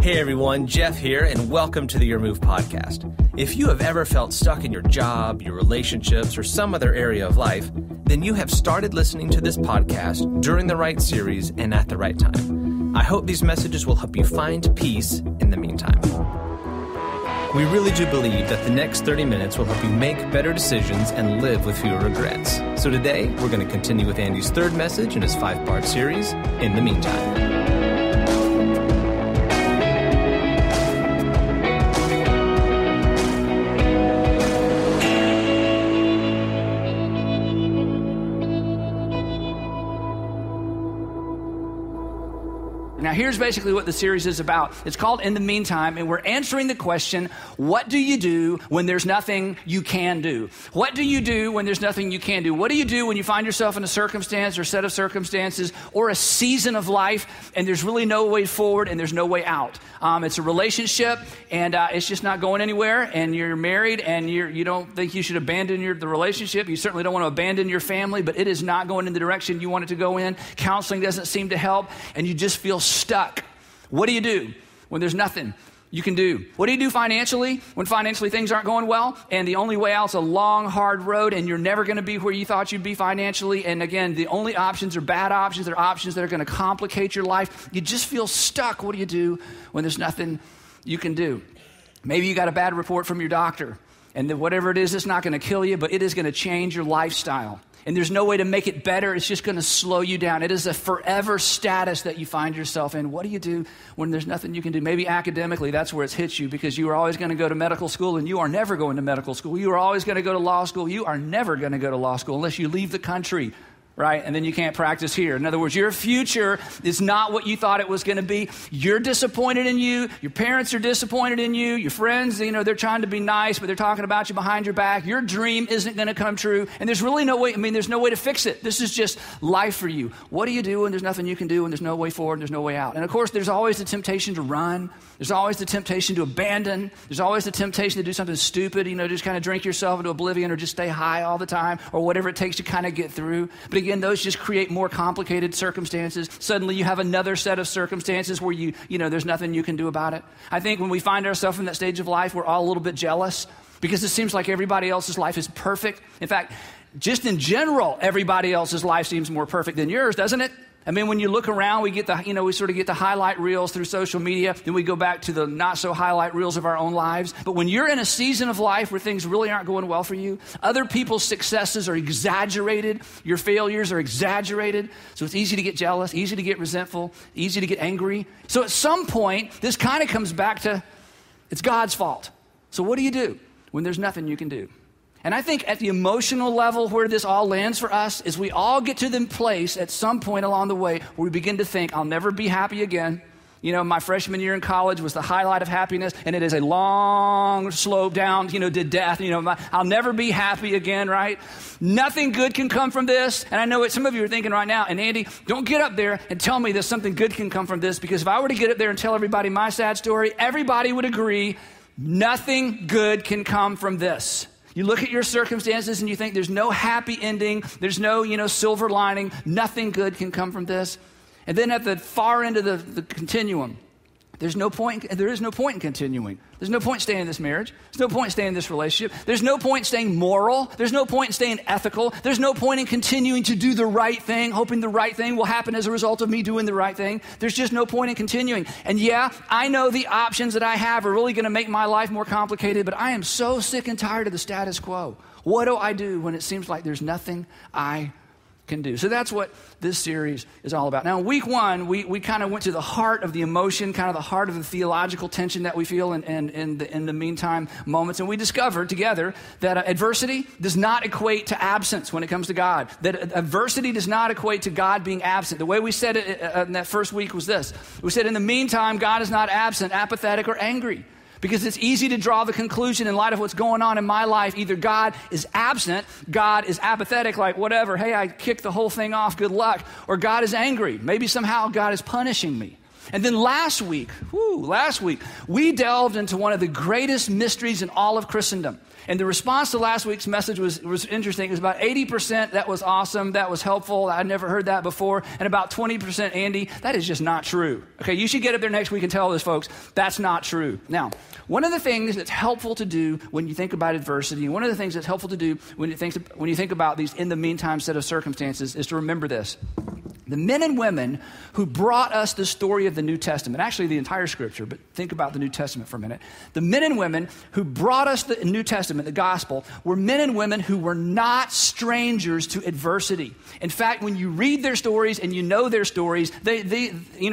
Hey everyone, Jeff here, and welcome to the Your Move podcast. If you have ever felt stuck in your job, your relationships, or some other area of life, then you have started listening to this podcast during the right series and at the right time. I hope these messages will help you find peace in the meantime. We really do believe that the next 30 minutes will help you make better decisions and live with fewer regrets. So today, we're going to continue with Andy's third message in his 5-part series, In the Meantime. Now, here's basically what the series is about. It's called In the Meantime, and we're answering the question, what do you do when there's nothing you can do? What do you do when there's nothing you can do? What do you do when you find yourself in a circumstance or set of circumstances or a season of life and there's really no way forward and there's no way out? It's a relationship and it's just not going anywhere, and you're married and you don't think you should abandon the relationship. You certainly don't want to abandon your family, but it is not going in the direction you want it to go in. Counseling doesn't seem to help, and you just feel stuck. What do you do when there's nothing you can do? What do you do financially when financially things aren't going well and the only way out is a long, hard road and you're never going to be where you thought you'd be financially? And again, the only options are bad options. They're options that are going to complicate your life. You just feel stuck. What do you do when there's nothing you can do? Maybe you got a bad report from your doctor, and that whatever it is, it's not going to kill you, but it is going to change your lifestyle. And there's no way to make it better. It's just going to slow you down. It is a forever status that you find yourself in. What do you do when there's nothing you can do? Maybe academically, that's where it's hit you, because you were always going to go to medical school and you are never going to medical school. You are always going to go to law school. You are never going to go to law school unless you leave the country, right? And then you can't practice here. In other words, your future is not what you thought it was going to be. You're disappointed in you. Your parents are disappointed in you. Your friends, they're trying to be nice, but they're talking about you behind your back. Your dream isn't going to come true. And there's really no way, there's no way to fix it. This is just life for you. What do you do when there's nothing you can do, and there's no way forward, and there's no way out? And of course, there's always the temptation to run. There's always the temptation to abandon. There's always the temptation to do something stupid, just kind of drink yourself into oblivion, or just stay high all the time, or whatever it takes to kind of get through. But again, those just create more complicated circumstances. Suddenly you have another set of circumstances where there's nothing you can do about it. I think when we find ourselves in that stage of life, we're all a little bit jealous because it seems like everybody else's life is perfect. In fact, just in general, everybody else's life seems more perfect than yours, doesn't it? When you look around, we sort of get the highlight reels through social media, then we go back to the not so highlight reels of our own lives. But when you're in a season of life where things really aren't going well for you, other people's successes are exaggerated, your failures are exaggerated, so it's easy to get jealous, easy to get resentful, easy to get angry. So at some point, this kind of comes back to, it's God's fault. So what do you do when there's nothing you can do? And I think at the emotional level where this all lands for us is we all get to the place at some point along the way where we begin to think, I'll never be happy again. My freshman year in college was the highlight of happiness, and it is a long slope down, to death. I'll never be happy again, right? Nothing good can come from this. And I know what some of you are thinking right now, and Andy, don't get up there and tell me that something good can come from this, because if I were to get up there and tell everybody my sad story, everybody would agree nothing good can come from this. You look at your circumstances and you think there's no happy ending, there's no, silver lining, nothing good can come from this. And then at the far end of the continuum, there is no point in continuing. There's no point staying in this marriage. There's no point staying in this relationship. There's no point staying moral. There's no point in staying ethical. There's no point in continuing to do the right thing, hoping the right thing will happen as a result of me doing the right thing. There's just no point in continuing. And yeah, I know the options that I have are really going to make my life more complicated, but I am so sick and tired of the status quo. What do I do when it seems like there's nothing I can do? So that's what this series is all about. Now, in week one, we kind of went to the heart of the emotion, kind of the heart of the theological tension that we feel in the meantime moments. And we discovered together that adversity does not equate to absence when it comes to God. That adversity does not equate to God being absent. The way we said it in that first week was this. We said, in the meantime, God is not absent, apathetic, or angry. Because it's easy to draw the conclusion in light of what's going on in my life. Either God is absent, God is apathetic, like whatever, hey, I kicked the whole thing off, good luck. Or God is angry. Maybe somehow God is punishing me. And then last week, we delved into one of the greatest mysteries in all of Christendom. And the response to last week's message was interesting. It was about 80%, that was awesome, that was helpful, I'd never heard that before, and about 20%, Andy, that is just not true. Okay, you should get up there next week and tell those folks, that's not true. Now, one of the things that's helpful to do when you think about adversity, and one of the things that's helpful to do when you think about these in the meantime set of circumstances is to remember this. The men and women who brought us the story of the New Testament, actually the entire scripture, but think about the New Testament for a minute. The men and women who brought us the New Testament, the gospel, were men and women who were not strangers to adversity. In fact, when you read their stories and you know their stories,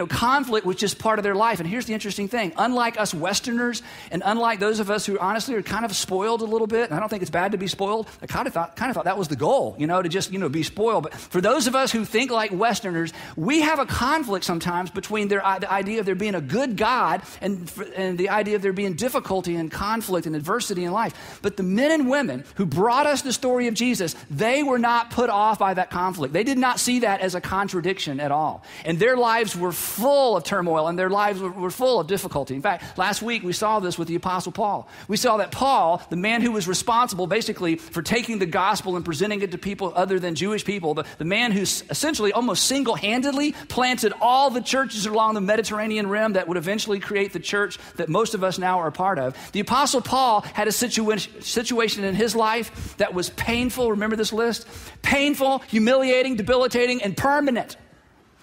conflict was just part of their life. And here's the interesting thing. Unlike us Westerners, and unlike those of us who honestly are kind of spoiled a little bit, and I don't think it's bad to be spoiled, I kind of thought that was the goal, to just, be spoiled. But for those of us who think like Westerners, we have a conflict sometimes between the idea of there being a good God and the idea of there being difficulty and conflict and adversity in life. But the men and women who brought us the story of Jesus, they were not put off by that conflict. They did not see that as a contradiction at all. And their lives were full of turmoil, and their lives were full of difficulty. In fact, last week we saw this with the Apostle Paul. We saw that Paul, the man who was responsible basically for taking the gospel and presenting it to people other than Jewish people, the man who essentially almost single-handedly planted all the churches along the Mediterranean rim that would eventually create the church that most of us now are a part of. The Apostle Paul had a situation in his life that was painful. Remember this list? Painful, humiliating, debilitating, and permanent.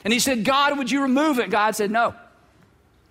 And he said, God, would you remove it? God said, no.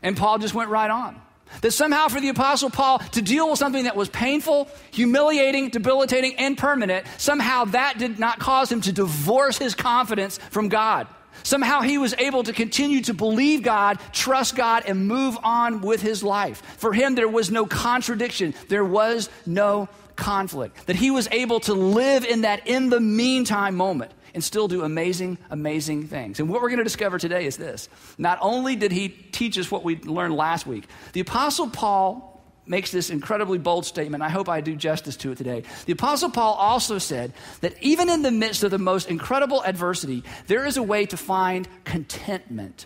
And Paul just went right on. That somehow for the Apostle Paul to deal with something that was painful, humiliating, debilitating, and permanent, somehow that did not cause him to divorce his confidence from God. Somehow he was able to continue to believe God, trust God, and move on with his life. For him, there was no contradiction. There was no conflict. That he was able to live in that in the meantime moment and still do amazing, amazing things. And what we're going to discover today is this. Not only did he teach us what we learned last week, the Apostle Paul makes this incredibly bold statement. I hope I do justice to it today. The Apostle Paul also said that even in the midst of the most incredible adversity, there is a way to find contentment.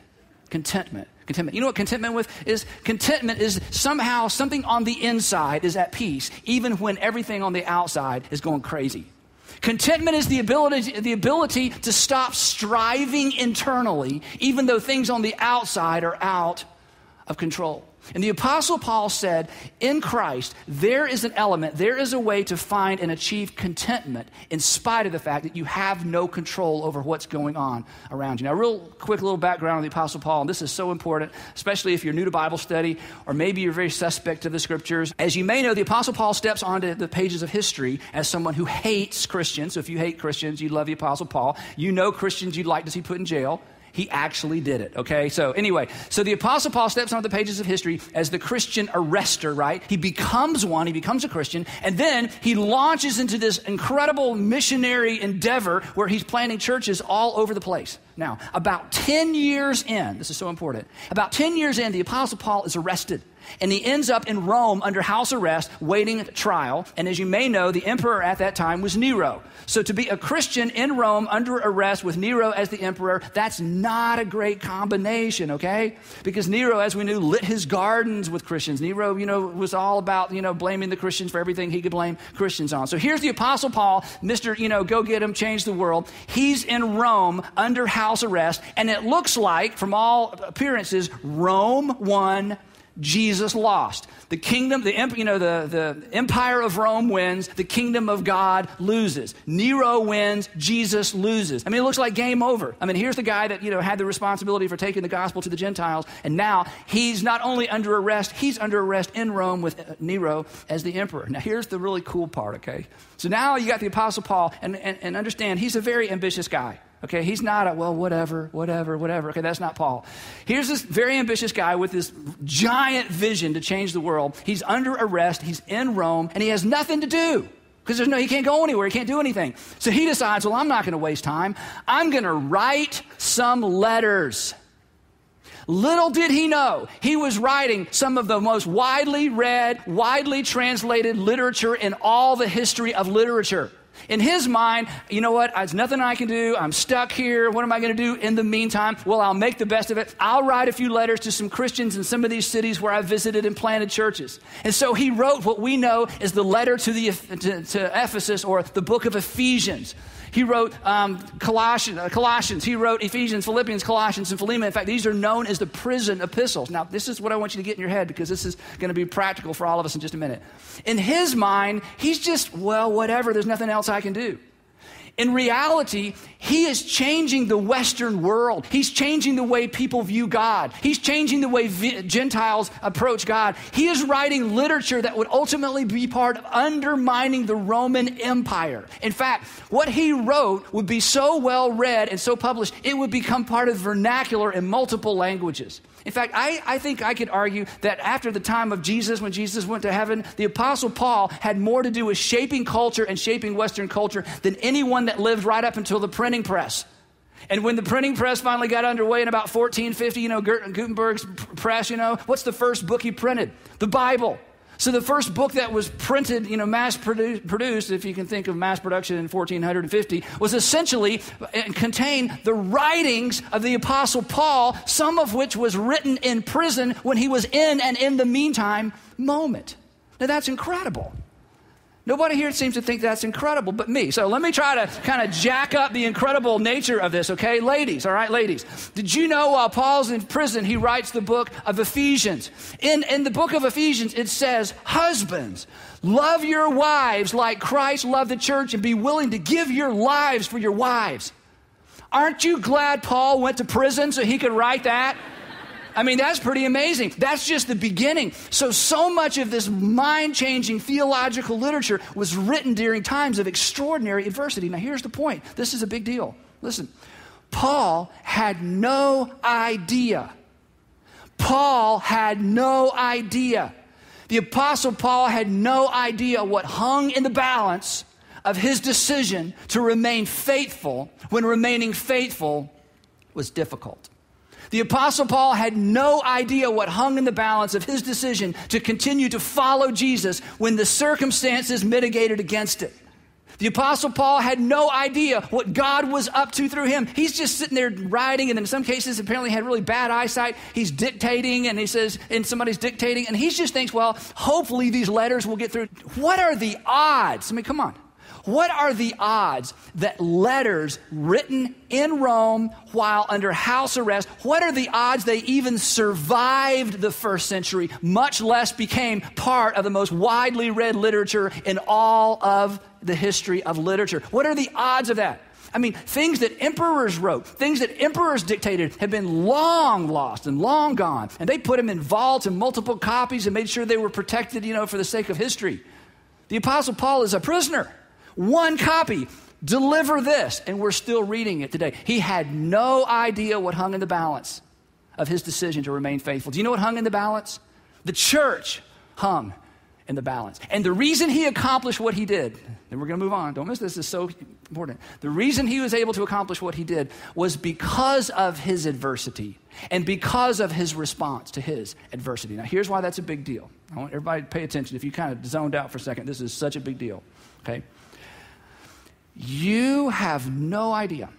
Contentment. You know what contentment is? Contentment is somehow something on the inside is at peace, even when everything on the outside is going crazy. Contentment is the ability to stop striving internally, even though things on the outside are out of control. And the Apostle Paul said, in Christ, there is an element, there is a way to find and achieve contentment in spite of the fact that you have no control over what's going on around you. Now, real quick little background on the Apostle Paul, and this is so important, especially if you're new to Bible study, or maybe you're very suspect of the Scriptures. As you may know, the Apostle Paul steps onto the pages of history as someone who hates Christians. So if you hate Christians, you love the Apostle Paul. You know Christians you'd like to see put in jail. He actually did it, okay? So anyway, so the Apostle Paul steps onto the pages of history as the Christian arrestor, right? He becomes one, he becomes a Christian, and then he launches into this incredible missionary endeavor where he's planting churches all over the place. Now, about 10 years in, this is so important, about 10 years in, the Apostle Paul is arrested. And he ends up in Rome under house arrest, waiting trial. And as you may know, the emperor at that time was Nero. So to be a Christian in Rome under arrest with Nero as the emperor, that's not a great combination, okay? Because Nero, as we knew, lit his gardens with Christians. Nero, was all about, blaming the Christians for everything he could blame Christians on. So here's the Apostle Paul, Mr., go get him, change the world. He's in Rome under house arrest. And it looks like, from all appearances, Rome won, Jesus lost. The kingdom, the empire of Rome wins. The kingdom of God loses. Nero wins. Jesus loses. I mean, it looks like game over. I mean, here's the guy that, had the responsibility for taking the gospel to the Gentiles. And now he's not only under arrest, he's under arrest in Rome with Nero as the emperor. Now, here's the really cool part, okay? So now you got the Apostle Paul, and understand, he's a very ambitious guy. Okay, he's not a, whatever. Okay, that's not Paul. Here's this very ambitious guy with this giant vision to change the world. He's under arrest. He's in Rome, and he has nothing to do because he can't go anywhere. He can't do anything. So he decides, I'm not going to waste time. I'm going to write some letters. Little did he know, he was writing some of the most widely read, widely translated literature in all the history of literature. In his mind, you know what? There's nothing I can do. I'm stuck here. What am I going to do in the meantime? Well, I'll make the best of it. I'll write a few letters to some Christians in some of these cities where I visited and planted churches. And so he wrote what we know is the letter to Ephesus, or the book of Ephesians. He wrote Colossians. He wrote Ephesians, Philippians, Colossians, and Philemon. In fact, these are known as the prison epistles. Now, this is what I want you to get in your head, because this is going to be practical for all of us in just a minute. In his mind, he's just, well, whatever. There's nothing else I can do. In reality, he is changing the Western world. He's changing the way people view God. He's changing the way Gentiles approach God. He is writing literature that would ultimately be part of undermining the Roman Empire. In fact, what he wrote would be so well read and so published, it would become part of vernacular in multiple languages. In fact, I think I could argue that after the time of Jesus, when Jesus went to heaven, the Apostle Paul had more to do with shaping culture and shaping Western culture than anyone that lived right up until the printing press. And when the printing press finally got underway in about 1450, Gutenberg's press, what's the first book he printed? The Bible. So the first book that was printed, mass produced, if you can think of mass production in 1450, was essentially contained the writings of the Apostle Paul, some of which was written in prison when he was in and in the meantime moment. Now that's incredible. Nobody here seems to think that's incredible but me. So let me try to kind of jack up the incredible nature of this, okay? Ladies, all right, ladies. Did you know while Paul's in prison, he writes the book of Ephesians? In the book of Ephesians, it says, husbands, love your wives like Christ loved the church and be willing to give your lives for your wives. Aren't you glad Paul went to prison so he could write that? I mean, that's pretty amazing. That's just the beginning. So much of this mind-changing theological literature was written during times of extraordinary adversity. Now, here's the point. This is a big deal. Listen, Paul had no idea. Paul had no idea. The Apostle Paul had no idea what hung in the balance of his decision to remain faithful when remaining faithful was difficult. The Apostle Paul had no idea what hung in the balance of his decision to continue to follow Jesus when the circumstances mitigated against it. The Apostle Paul had no idea what God was up to through him. He's just sitting there writing, and in some cases apparently had really bad eyesight. He's dictating, and he says, and somebody's dictating, and he just thinks, well, hopefully these letters will get through. What are the odds? I mean, come on. What are the odds that letters written in Rome while under house arrest, what are the odds they even survived the first century, much less became part of the most widely read literature in all of the history of literature? What are the odds of that? I mean, things that emperors wrote, things that emperors dictated have been long lost and long gone. And they put them in vaults and multiple copies and made sure they were protected, for the sake of history. The Apostle Paul is a prisoner. One copy, deliver this, and we're still reading it today. He had no idea what hung in the balance of his decision to remain faithful. Do you know what hung in the balance? The church hung in the balance. And the reason he accomplished what he did, and we're going to move on, don't miss this, is so important. The reason he was able to accomplish what he did was because of his adversity and because of his response to his adversity. Now, here's why that's a big deal. I want everybody to pay attention. If you kind of zoned out for a second, this is such a big deal, okay? You have no idea.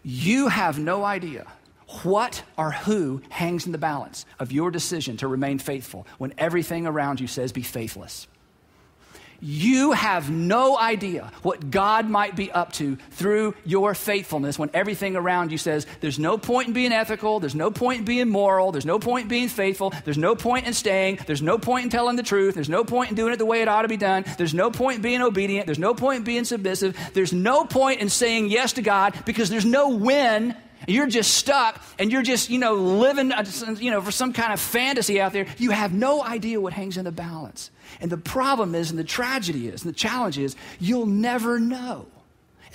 You have no idea what or who hangs in the balance of your decision to remain faithful when everything around you says be faithless. You have no idea what God might be up to through your faithfulness when everything around you says there's no point in being ethical, there's no point in being moral, there's no point in being faithful, there's no point in staying, there's no point in telling the truth, there's no point in doing it the way it ought to be done, there's no point in being obedient, there's no point in being submissive, there's no point in saying yes to God because there's no win. You're just stuck and you're just, living, for some kind of fantasy out there. You have no idea what hangs in the balance. And the problem is, and the tragedy is, and the challenge is, you'll never know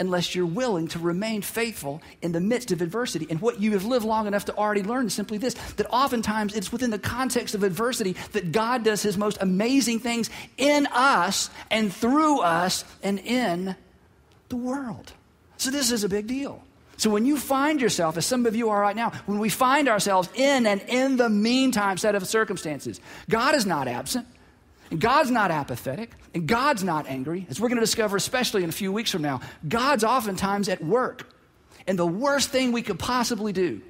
unless you're willing to remain faithful in the midst of adversity. And what you have lived long enough to already learn is simply this, that oftentimes it's within the context of adversity that God does his most amazing things in us and through us and in the world. So this is a big deal. So when you find yourself, as some of you are right now, when we find ourselves in and in the meantime set of circumstances, God is not absent. And God's not apathetic, and God's not angry. As we're going to discover, especially in a few weeks from now, God's oftentimes at work. And the worst thing we could possibly do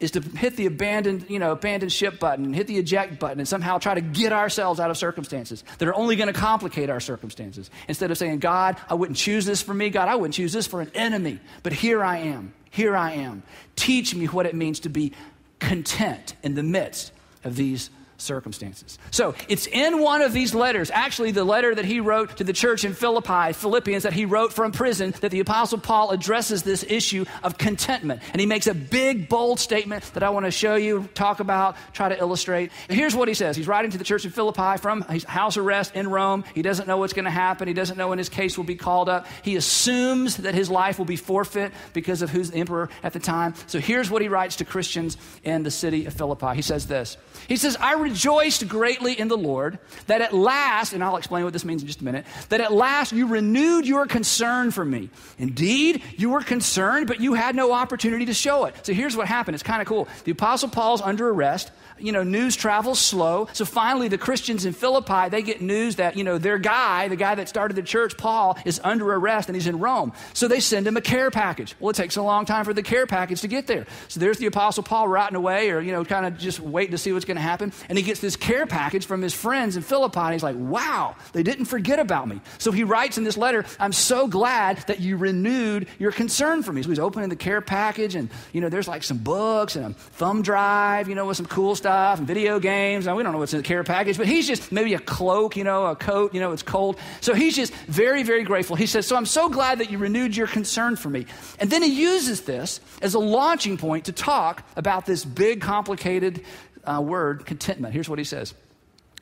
is to hit the abandon ship button and hit the eject button and somehow try to get ourselves out of circumstances that are only going to complicate our circumstances. Instead of saying, God, I wouldn't choose this for me. God, I wouldn't choose this for an enemy. But here I am. Here I am. Teach me what it means to be content in the midst of these circumstances. So it's in one of these letters, actually the letter that he wrote to the church in Philippians, that he wrote from prison, that the Apostle Paul addresses this issue of contentment. And he makes a big, bold statement that I want to show you, talk about, try to illustrate. And here's what he says. He's writing to the church in Philippi from his house arrest in Rome. He doesn't know what's going to happen. He doesn't know when his case will be called up. He assumes that his life will be forfeit because of who's the emperor at the time. So here's what he writes to Christians in the city of Philippi. He says this. He says, I rejoiced greatly in the Lord that at last, and I'll explain what this means in just a minute, that at last you renewed your concern for me. Indeed, you were concerned, but you had no opportunity to show it. So here's what happened. It's kind of cool. The Apostle Paul's under arrest. News travels slow. So finally, the Christians in Philippi, they get news that, their guy, the guy that started the church, Paul, is under arrest and he's in Rome. So they send him a care package. Well, it takes a long time for the care package to get there. So there's the Apostle Paul rotting away or, kind of just waiting to see what's going to happen. And he gets this care package from his friends in Philippi. And he's like, wow, they didn't forget about me. So he writes in this letter, I'm so glad that you renewed your concern for me. So he's opening the care package and, there's like some books and a thumb drive, with some cool stuff and video games. Now, we don't know what's in the care package, but he's just maybe a cloak, a coat, it's cold. So he's just very, very grateful. He says, so I'm so glad that you renewed your concern for me. And then he uses this as a launching point to talk about this big, complicated word, contentment. Here's what he says.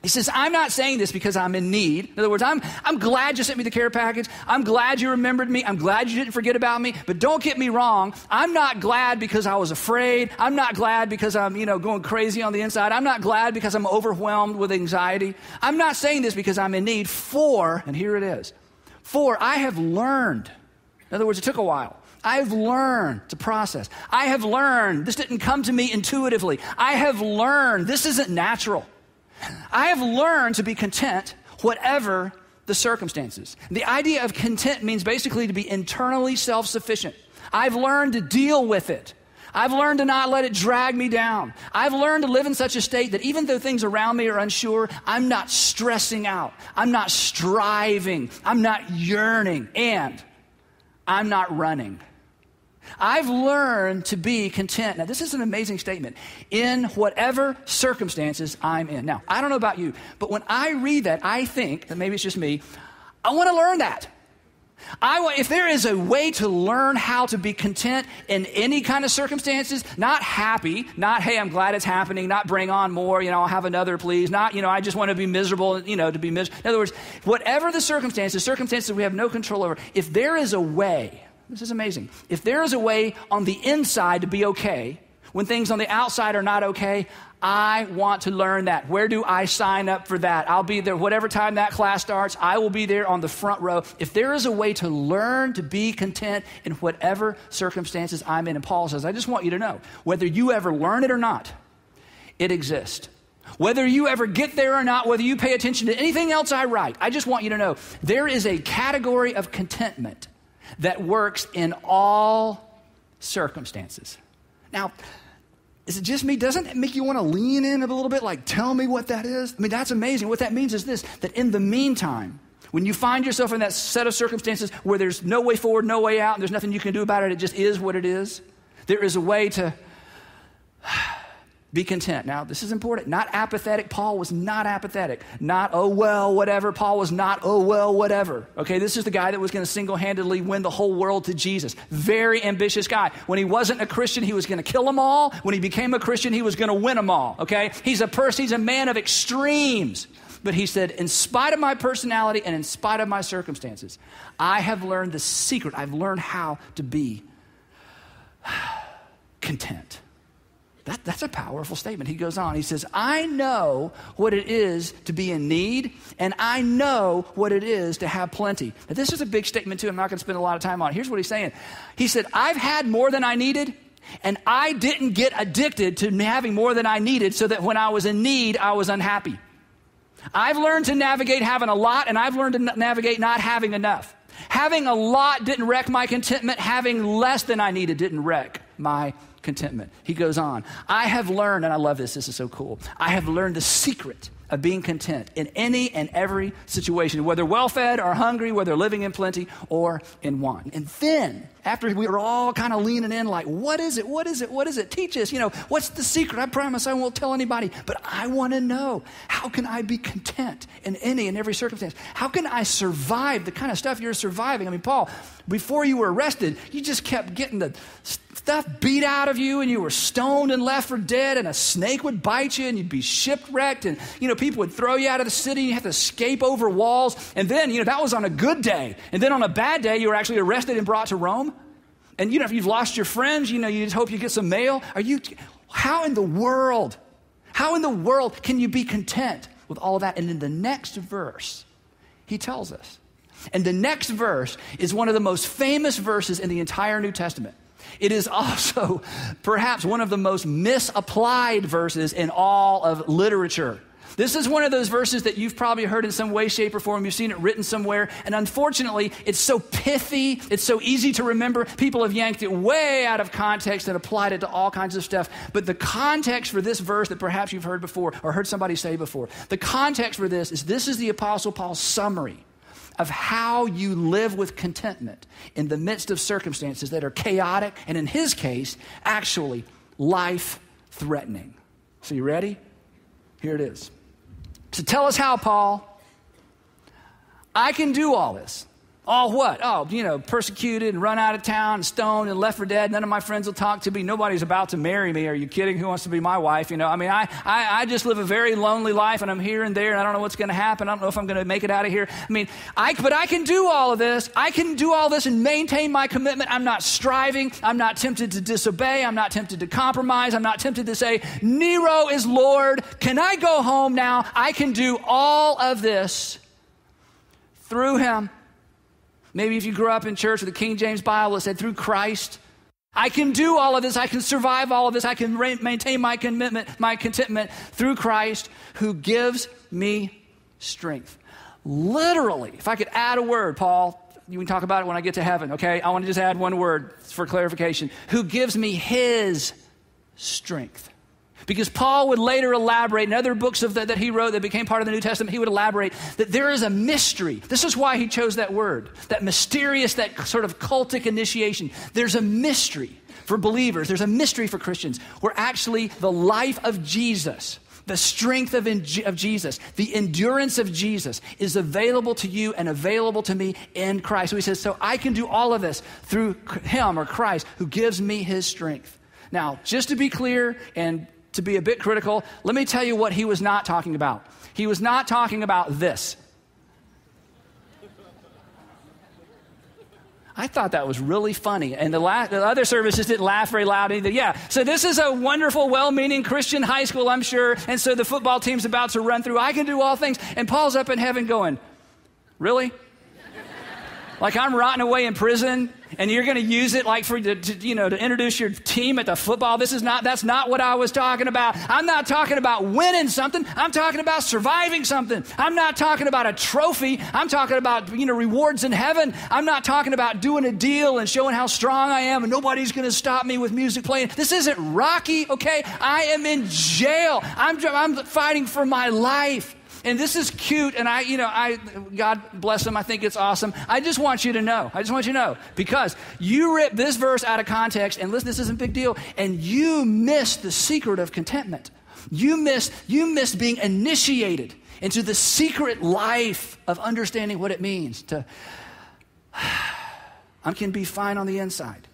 He says, I'm not saying this because I'm in need. In other words, I'm glad you sent me the care package. I'm glad you remembered me. I'm glad you didn't forget about me. But don't get me wrong. I'm not glad because I was afraid. I'm not glad because I'm, going crazy on the inside. I'm not glad because I'm overwhelmed with anxiety. I'm not saying this because I'm in need. And here it is, I have learned. In other words, it took a while. I've learned to process. I have learned. This didn't come to me intuitively. I have learned. This isn't natural. I have learned to be content whatever the circumstances. The idea of content means basically to be internally self-sufficient. I've learned to deal with it. I've learned to not let it drag me down. I've learned to live in such a state that even though things around me are unsure, I'm not stressing out. I'm not striving. I'm not yearning. And I'm not running. I've learned to be content. Now, this is an amazing statement. In whatever circumstances I'm in. Now, I don't know about you, but when I read that, I think, and maybe it's just me, I want to learn that. If there is a way to learn how to be content in any kind of circumstances, not happy, not, hey, I'm glad it's happening, not bring on more, I'll have another, please, not, I just want to be miserable, to be miserable. In other words, whatever the circumstances we have no control over, if there is a way, this is amazing. If there is a way on the inside to be okay, when things on the outside are not okay, I want to learn that. Where do I sign up for that? I'll be there whatever time that class starts. I will be there on the front row. If there is a way to learn to be content in whatever circumstances I'm in, and Paul says, I just want you to know, whether you ever learn it or not, it exists. Whether you ever get there or not, whether you pay attention to anything else I write, I just want you to know, there is a category of contentment that works in all circumstances. Now, is it just me? Doesn't it make you want to lean in a little bit? Like, tell me what that is? I mean, that's amazing. What that means is this, that in the meantime, when you find yourself in that set of circumstances where there's no way forward, no way out, and there's nothing you can do about it, it just is what it is, there is a way to be content. Now, this is important. Not apathetic. Paul was not apathetic. Not, oh, well, whatever. Paul was not, oh, well, whatever. Okay, this is the guy that was going to single-handedly win the whole world to Jesus. Very ambitious guy. When he wasn't a Christian, he was going to kill them all. When he became a Christian, he was going to win them all. Okay, he's a man of extremes. But he said, in spite of my personality and in spite of my circumstances, I have learned the secret. I've learned how to be content. That's a powerful statement. He goes on. He says, I know what it is to be in need, and I know what it is to have plenty. Now, this is a big statement, too. I'm not going to spend a lot of time on it. Here's what he's saying. He said, I've had more than I needed, and I didn't get addicted to having more than I needed so that when I was in need, I was unhappy. I've learned to navigate having a lot, and I've learned to navigate not having enough. Having a lot didn't wreck my contentment. Having less than I needed didn't wreck my contentment. He goes on, I have learned, and I love this, this is so cool. I have learned the secret of being content in any and every situation, whether well-fed or hungry, whether living in plenty or in want. And then, after we were all kind of leaning in like, what is it? What is it? What is it? Teach us, what's the secret? I promise I won't tell anybody, but I want to know, how can I be content in any and every circumstance? How can I survive the kind of stuff you're surviving? I mean, Paul, before you were arrested, you just kept getting the stuff beat out of you, and you were stoned and left for dead, and a snake would bite you, and you'd be shipwrecked, and, people would throw you out of the city, and you have to escape over walls, and then, that was on a good day, and then on a bad day, you were actually arrested and brought to Rome, and, if you've lost your friends, you just hope you get some mail. How in the world can you be content with all of that? And in the next verse, he tells us, and the next verse is one of the most famous verses in the entire New Testament. It is also perhaps one of the most misapplied verses in all of literature. This is one of those verses that you've probably heard in some way, shape, or form. You've seen it written somewhere. And unfortunately, it's so pithy. It's so easy to remember. People have yanked it way out of context and applied it to all kinds of stuff. But the context for this verse that perhaps you've heard before or heard somebody say before, the context for this is the Apostle Paul's summary of how you live with contentment in the midst of circumstances that are chaotic and, in his case, actually life-threatening. So you ready? Here it is. So tell us how, Paul. I can do all this. All what? Persecuted and run out of town, and stoned and left for dead. None of my friends will talk to me. Nobody's about to marry me. Are you kidding? Who wants to be my wife? I just live a very lonely life, and I'm here and there, and I don't know what's going to happen. I don't know if I'm going to make it out of here. But I can do all of this. I can do all this and maintain my commitment. I'm not striving. I'm not tempted to disobey. I'm not tempted to compromise. I'm not tempted to say, Nero is Lord. Can I go home now? I can do all of this through him. Maybe if you grew up in church with the King James Bible, it said through Christ. I can do all of this. I can survive all of this. I can maintain my commitment, my contentment through Christ who gives me strength. Literally, if I could add a word, Paul, you can talk about it when I get to heaven, okay? I want to just add one word for clarification. Who gives me his strength. Because Paul would later elaborate in other books that he wrote that became part of the New Testament, he would elaborate that there is a mystery. This is why he chose that word, that mysterious, that sort of cultic initiation. There's a mystery for believers. There's a mystery for Christians where actually the life of Jesus, the strength of Jesus, the endurance of Jesus is available to you and available to me in Christ. So he says, so I can do all of this through him or Christ who gives me his strength. Now, just to be clear and to be a bit critical, let me tell you what he was not talking about. He was not talking about this. I thought that was really funny. And the other services didn't laugh very loud either. Yeah, so this is a wonderful, well-meaning Christian high school, I'm sure. And so the football team's about to run through. I can do all things. And Paul's up in heaven going, really? Like I'm rotting away in prison and you're going to use it like to introduce your team at the football. That's not what I was talking about. I'm not talking about winning something. I'm talking about surviving something. I'm not talking about a trophy. I'm talking about, rewards in heaven. I'm not talking about doing a deal and showing how strong I am and nobody's going to stop me with music playing. This isn't Rocky, okay? I am in jail. I'm fighting for my life. And this is cute, and God bless him, I think it's awesome. I just want you to know, because you rip this verse out of context, and listen, this isn't a big deal, and you miss the secret of contentment. You miss being initiated into the secret life of understanding what it means to, I can be fine on the inside,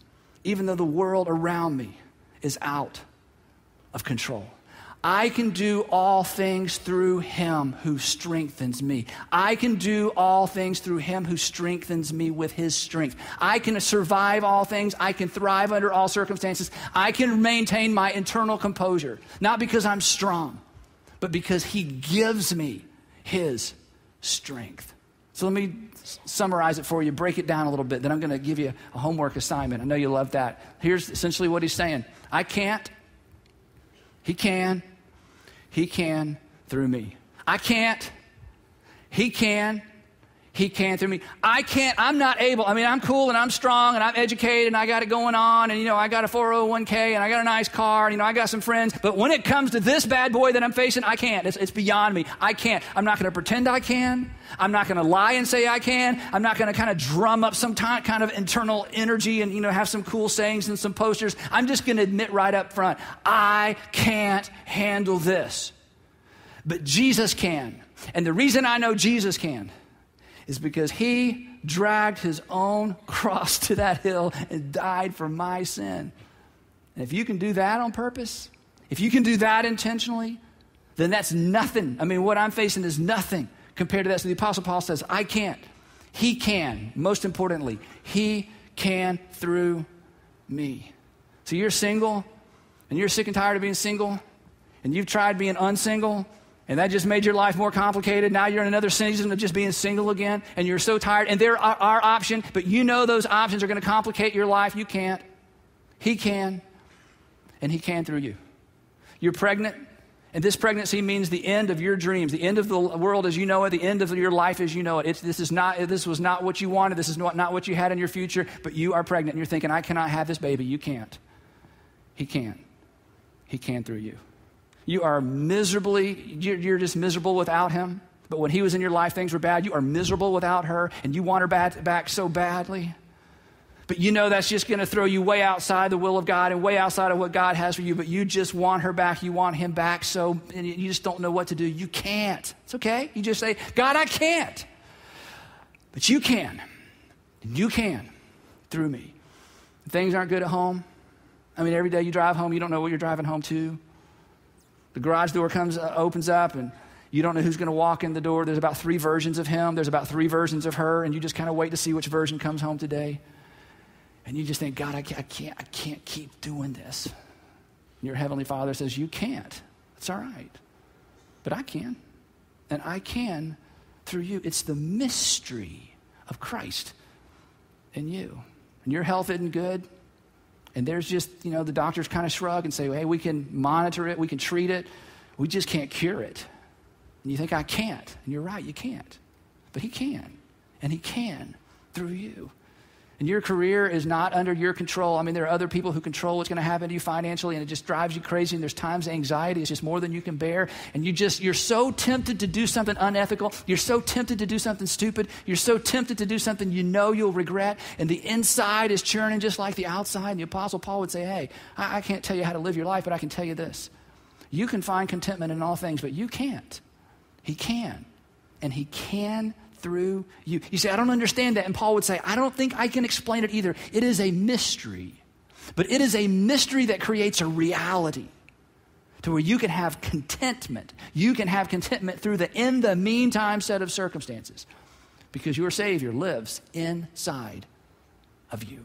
even though the world around me is out of control. I can do all things through him who strengthens me. I can do all things through him who strengthens me with his strength. I can survive all things. I can thrive under all circumstances. I can maintain my internal composure, not because I'm strong, but because he gives me his strength. So let me summarize it for you, break it down a little bit. Then I'm going to give you a homework assignment. I know you love that. Here's essentially what he's saying. I can't. He can through me. I can't. He can. He can through me. I can't. I'm not able. I mean, I'm cool and I'm strong and I'm educated and I got it going on and, I got a 401k and I got a nice car and, I got some friends. But when it comes to this bad boy that I'm facing, I can't. It's beyond me. I can't. I'm not going to pretend I can. I'm not going to lie and say I can. I'm not going to kind of drum up some kind of internal energy and, have some cool sayings and some posters. I'm just going to admit right up front, I can't handle this. But Jesus can. And the reason I know Jesus can is because he dragged his own cross to that hill and died for my sin. And if you can do that on purpose, if you can do that intentionally, then that's nothing. I mean, what I'm facing is nothing compared to that. So the Apostle Paul says, I can't. He can. Most importantly, he can through me. So you're single, and you're sick and tired of being single, and you've tried being unsingle, and that just made your life more complicated. Now you're in another season of just being single again, and you're so tired. And there are options, but those options are going to complicate your life. You can't. He can, and he can through you. You're pregnant, and this pregnancy means the end of your dreams, the end of the world as you know it, the end of your life as you know it. This was not what you wanted. This is not what you had in your future, but you are pregnant, and you're thinking, I cannot have this baby. You can't. He can. He can through you. You are you're just miserable without him. But when he was in your life, things were bad. You are miserable without her, and you want her back so badly. But that's just going to throw you way outside the will of God and way outside of what God has for you. But you just want her back. You want him back and you just don't know what to do. You can't. It's okay. You just say, God, I can't. But you can. And you can through me. Things aren't good at home. I mean, every day you drive home, you don't know what you're driving home to. The garage door opens up, and you don't know who's going to walk in the door. There's about 3 versions of him. There's about 3 versions of her, and you just kind of wait to see which version comes home today. And you just think, God, I can't keep doing this. And your Heavenly Father says, you can't. It's all right. But I can. And I can through you. It's the mystery of Christ in you. And your health isn't good. And there's just, the doctors kind of shrug and say, hey, we can monitor it, we can treat it, we just can't cure it. And you think, I can't. And you're right, you can't. But he can. And he can through you. And your career is not under your control. I mean, there are other people who control what's going to happen to you financially, and it just drives you crazy, and there's times anxiety is just more than you can bear, and you're so tempted to do something unethical. You're so tempted to do something stupid. You're so tempted to do something you'll regret, and the inside is churning just like the outside. And the Apostle Paul would say, hey, I can't tell you how to live your life, but I can tell you this. You can find contentment in all things, but you can't. He can, and he can through you. You say, I don't understand that. And Paul would say, I don't think I can explain it either. It is a mystery. But it is a mystery that creates a reality to where you can have contentment. You can have contentment through the in the meantime set of circumstances because your Savior lives inside of you.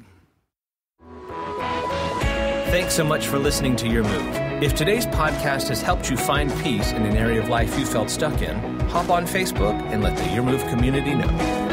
Thanks so much for listening to Your Move. If today's podcast has helped you find peace in an area of life you felt stuck in, hop on Facebook and let the Your Move community know.